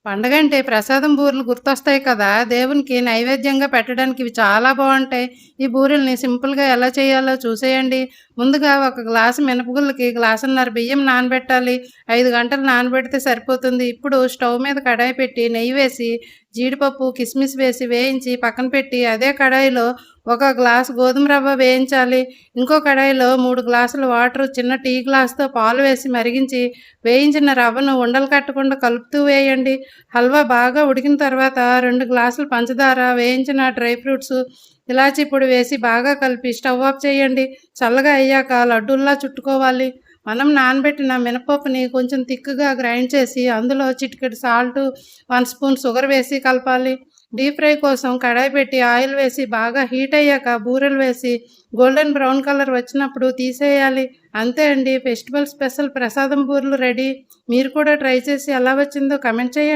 పండగంటే ప్రసాదం బూరెలు గుర్తొస్తాయి కదా! దేవునికి నైవేద్యంగా పెట్టడానికి ఇవి చాలా బావుంటాయి. ఈ బూరెల్ని సింపుల్‌గా ఎలా చేయాలో చూసేయండి. ముందుగా ఒక గ్లాసు మినపగుళ్ళకి గ్లాసున్నర బియ్యం నానబెట్టాలి. 5 గంటలు నానబెడితే సరిపోతుంది. ఇప్పుడు స్టవ్ మీద కడాయి పెట్టి నెయ్యి వేసి, జీడిపప్పు, కిస్మిస్ వేసి వేయించి పక్కన పెట్టి, అదే కడాయిలో ఒక గ్లాసు గోధుమ రవ్వ వేయించాలి. ఇంకో కడాయిలో 3 గ్లాసుల వాటరు, చిన్న టీ గ్లాస్‌తో పాలు వేసి మరిగించి, వేయించిన రవ్వను ఉండలు కట్టకుండా కలుపుతూ వేయండి. హల్వా బాగా ఉడికిన తర్వాత 2 గ్లాసులు పంచదార, వేయించిన డ్రై ఫ్రూట్సు, ఇలాచీ పొడి వేసి బాగా కలిపి స్టవ్ ఆఫ్ చేయండి. చల్లగా అయ్యాక లడ్డూల్లా చుట్టుకోవాలి. మనం నానబెట్టిన మినపప్పుని కొంచెం థిక్‌గా గ్రైండ్ చేసి అందులో చిటికెడు సాల్టు, 1 స్పూన్ షుగర్ వేసి కలపాలి. డీప్ ఫ్రై కోసం కడాయి పెట్టి ఆయిల్ వేసి బాగా హీట్ అయ్యాక బూరెలు వేసి గోల్డెన్ బ్రౌన్ కలర్ వచ్చినప్పుడు తీసేయాలి. అంతే అండి, ఫెస్టివల్ స్పెషల్ ప్రసాదం బూరెలు రెడీ. మీరు కూడా ట్రై చేసి ఎలా వచ్చిందో కామెంట్ చేయండి.